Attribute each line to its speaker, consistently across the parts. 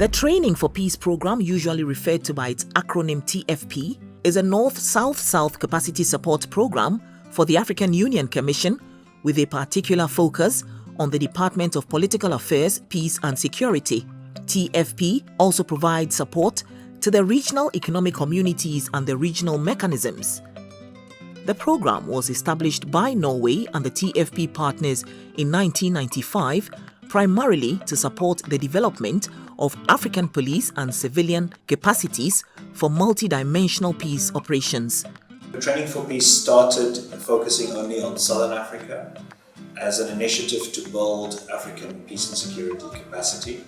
Speaker 1: The Training for Peace program, usually referred to by its acronym TfP, is a North-South-South capacity support program for the African Union Commission with a particular focus on the Department of Political Affairs, Peace and Security. TfP also provides support to the regional economic communities and the regional mechanisms. The program was established by Norway and the TfP partners in 1995, primarily to support the development of African police and civilian capacities for multidimensional peace operations.
Speaker 2: The Training for Peace started focusing only on Southern Africa as an initiative to build African peace and security capacity,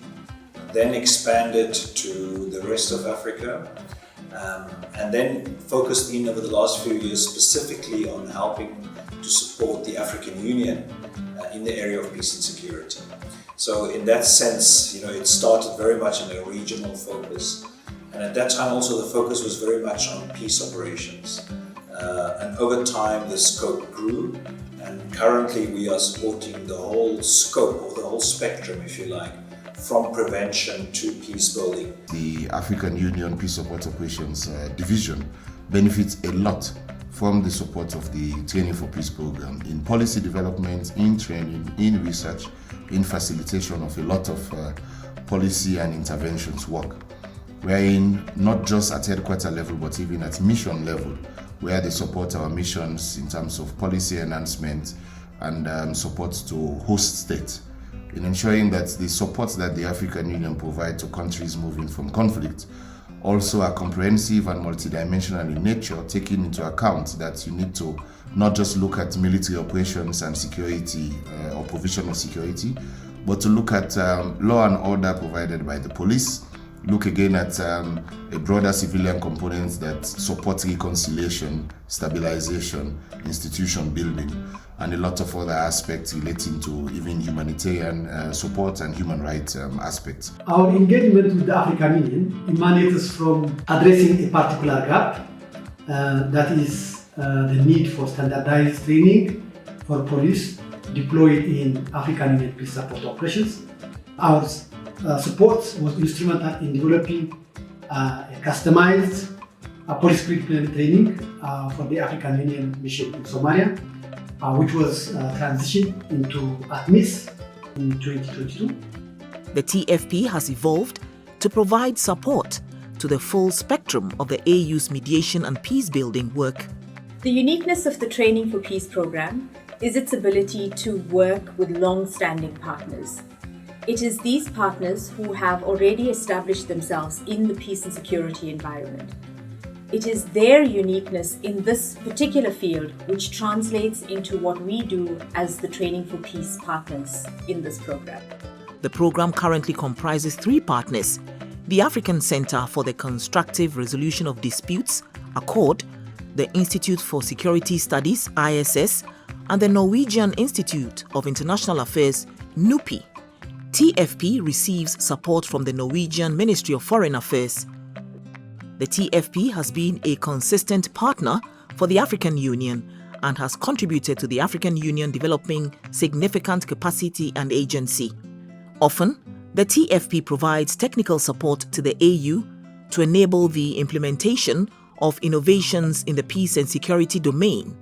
Speaker 2: then expanded to the rest of Africa, and then focused in over the last few years specifically on helping to support the African Union in the area of peace and security. So in that sense, it started very much in a regional focus, and at that time also the focus was very much on peace operations. And over time the scope grew, and currently we are supporting the whole scope, or the whole spectrum if you like, from prevention to peace building.
Speaker 3: The African Union Peace Support Operations Division benefits a lot from the support of the Training for Peace program in policy development, in training, in research, in facilitation of a lot of policy and interventions work. Wherein not just at headquarter level but even at mission level, where they support our missions in terms of policy enhancement and support to host states, in ensuring that the support that the African Union provides to countries moving from conflict also are comprehensive and multidimensional in nature, taking into account that you need to not just look at military operations and security or provision of security, but to look at law and order provided by the police, look again at a broader civilian component that supports reconciliation, stabilization, institution building, and a lot of other aspects relating to even humanitarian support and human rights aspects.
Speaker 4: Our engagement with the African Union emanates from addressing a particular gap, that is the need for standardized training for police deployed in African Union peace support operations. Our support was instrumental in developing a customized police curriculum training for the African Union mission in Somalia, which was transitioned into ATMIS in 2022.
Speaker 1: The TfP has evolved to provide support to the full spectrum of the AU's mediation and peace-building work.
Speaker 5: The uniqueness of the Training for Peace program is its ability to work with long-standing partners. It is these partners who have already established themselves in the peace and security environment. It is their uniqueness in this particular field which translates into what we do as the Training for Peace partners in this program.
Speaker 1: The program currently comprises 3 partners: the African Center for the Constructive Resolution of Disputes, ACCORD, the Institute for Security Studies, ISS, and the Norwegian Institute of International Affairs, NUPI. TfP receives support from the Norwegian Ministry of Foreign Affairs. The TfP has been a consistent partner for the African Union and has contributed to the African Union developing significant capacity and agency. Often, the TfP provides technical support to the AU to enable the implementation of innovations in the peace and security domain.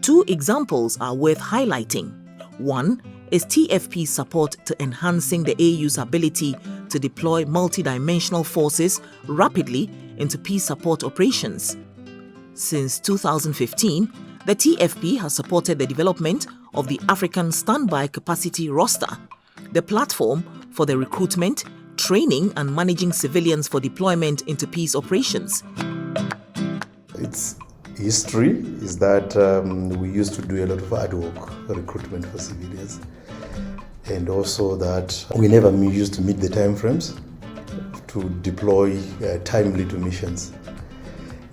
Speaker 1: 2 examples are worth highlighting. One is TfP's support to enhancing the AU's ability to deploy multidimensional forces rapidly into peace support operations. Since 2015, the TfP has supported the development of the African Standby Capacity Roster, the platform for the recruitment, training and managing civilians for deployment into peace operations.
Speaker 6: Its history is that we used to do a lot of ad hoc recruitment for civilians, and also that we never used to meet the time frames to deploy timely to missions.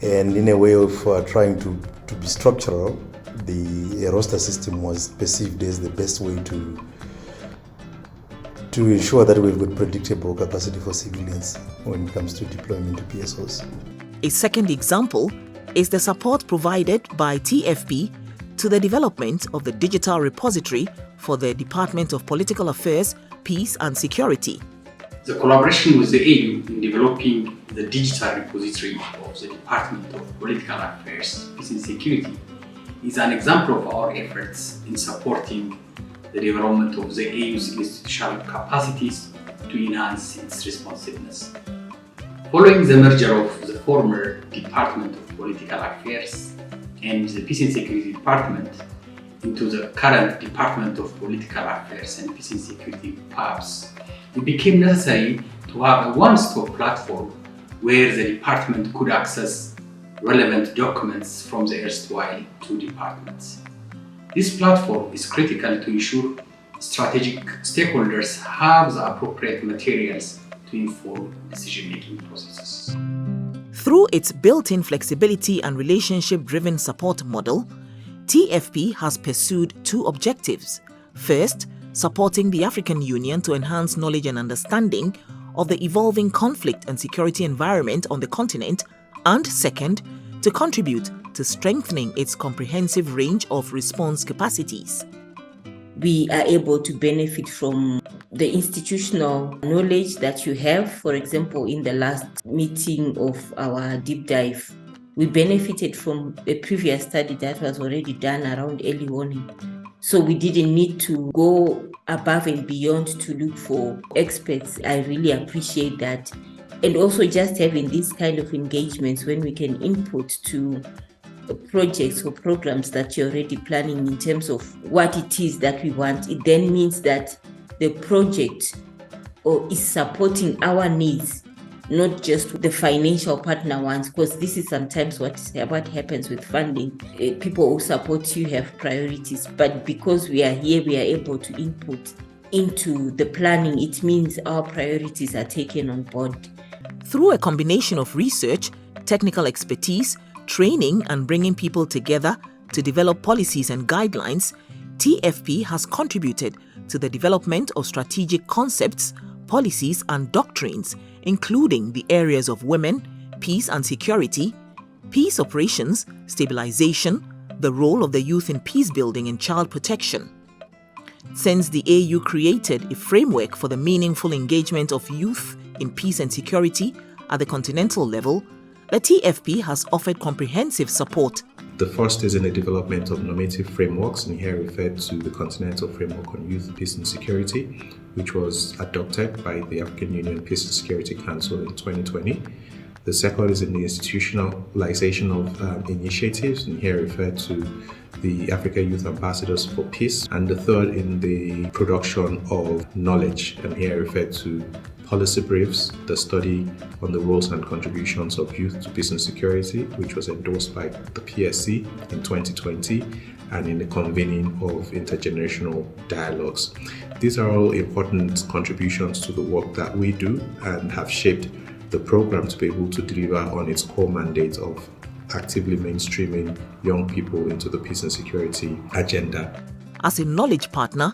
Speaker 6: And in a way of trying to be structural, the roster system was perceived as the best way to ensure that we've got predictable capacity for civilians when it comes to deployment to PSOs.
Speaker 1: A second example is the support provided by TfP to the development of the digital repository for the Department of Political Affairs, Peace and Security.
Speaker 7: The collaboration with the AU in developing the digital repository of the Department of Political Affairs, Peace and Security is an example of our efforts in supporting the development of the AU's institutional capacities to enhance its responsiveness. Following the merger of the former Department of Political Affairs and the Peace and Security Department into the current Department of Political Affairs and Peace and Security PAPS, it became necessary to have a one-stop platform where the department could access relevant documents from the erstwhile two departments. This platform is critical to ensure strategic stakeholders have the appropriate materials to inform decision-making processes.
Speaker 1: Through its built-in flexibility and relationship-driven support model, TfP has pursued two objectives. First, supporting the African Union to enhance knowledge and understanding of the evolving conflict and security environment on the continent, and second, to contribute to strengthening its comprehensive range of response capacities.
Speaker 8: We are able to benefit from the institutional knowledge that you have. For example, in the last meeting of our deep dive, we benefited from a previous study that was already done around early warning. So we didn't need to go above and beyond to look for experts. I really appreciate that. And also just having these kind of engagements when we can input to projects or programs that you're already planning in terms of what it is that we want. It then means that the project is supporting our needs, not just the financial partner ones, because this is sometimes what happens with funding. People who support you have priorities, but because we are here, we are able to input into the planning. It means our priorities are taken on board.
Speaker 1: Through a combination of research, technical expertise, training, and bringing people together to develop policies and guidelines, TfP has contributed to the development of strategic concepts, policies, and doctrines, including the areas of women, peace and security, peace operations, stabilization, the role of the youth in peace building and child protection. Since the AU created a framework for the meaningful engagement of youth in peace and security at the continental level, the TfP has offered comprehensive support.
Speaker 9: The first is in the development of normative frameworks, and here referred to the Continental Framework on Youth, Peace and Security, which was adopted by the African Union Peace and Security Council in 2020. The second is in the institutionalization of initiatives, and here referred to the Africa Youth Ambassadors for Peace. And the third in the production of knowledge, and here referred to policy briefs, the study on the roles and contributions of youth to peace and security, which was endorsed by the PSC in 2020, and in the convening of intergenerational dialogues. These are all important contributions to the work that we do and have shaped the program to be able to deliver on its core mandate of actively mainstreaming young people into the peace and security agenda.
Speaker 1: As a knowledge partner,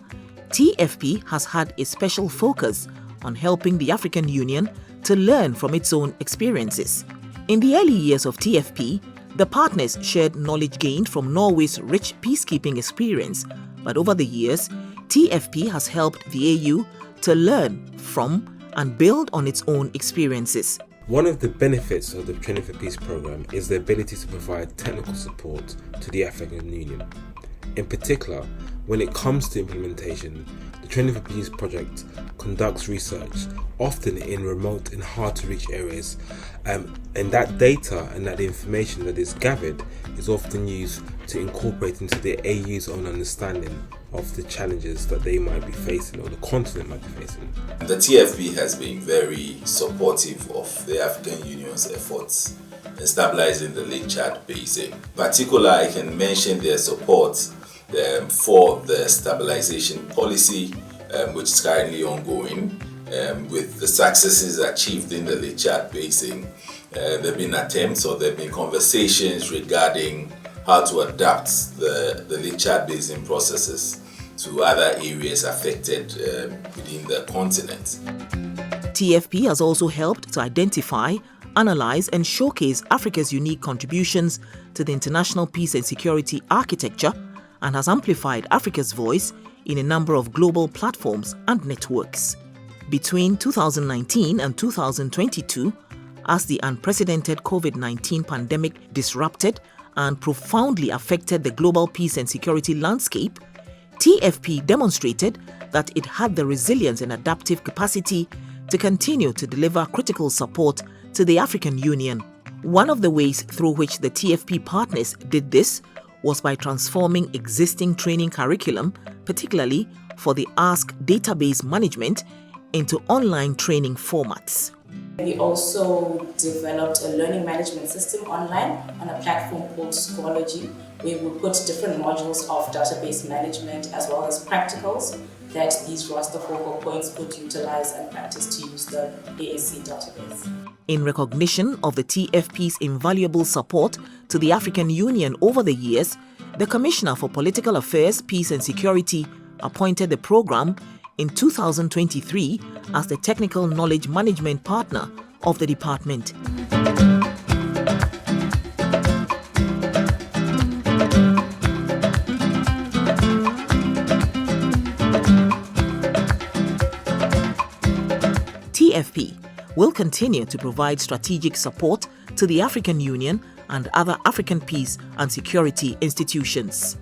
Speaker 1: TfP has had a special focus on helping the African Union to learn from its own experiences. In the early years of TfP, the partners shared knowledge gained from Norway's rich peacekeeping experience, but over the years, TfP has helped the AU to learn from and build on its own experiences.
Speaker 10: One of the benefits of the Training for Peace program is the ability to provide technical support to the African Union. In particular, when it comes to implementation, the Training for Peace project conducts research, often in remote and hard-to-reach areas, and that data and that information that is gathered is often used to incorporate into the AU's own understanding of the challenges that they might be facing or the continent might be facing.
Speaker 11: The TfP has been very supportive of the African Union's efforts in stabilizing the Lake Chad Basin. In particular, I can mention their support for the stabilization policy, which is currently ongoing, with the successes achieved in the Lake Chad Basin. There have been attempts or there have been conversations regarding how to adapt the Lake Chad Basin processes to other areas affected within the continent.
Speaker 1: TfP has also helped to identify, analyze and showcase Africa's unique contributions to the international peace and security architecture, and has amplified Africa's voice in a number of global platforms and networks. Between 2019 and 2022, as the unprecedented COVID-19 pandemic disrupted and profoundly affected the global peace and security landscape, TfP demonstrated that it had the resilience and adaptive capacity to continue to deliver critical support to the African Union. One of the ways through which the TfP partners did this was by transforming existing training curriculum, particularly for the Ask database management, into online training formats.
Speaker 12: We also developed a learning management system online on a platform called Schoology, where we put different modules of database management as well as practicals that these roster focal points could utilize and practice to use the ASC database.
Speaker 1: In recognition of the TfP's invaluable support to the African Union over the years, the Commissioner for Political Affairs, Peace and Security appointed the program in 2023 as the Technical Knowledge Management Partner of the department. TfP will continue to provide strategic support to the African Union and other African peace and security institutions.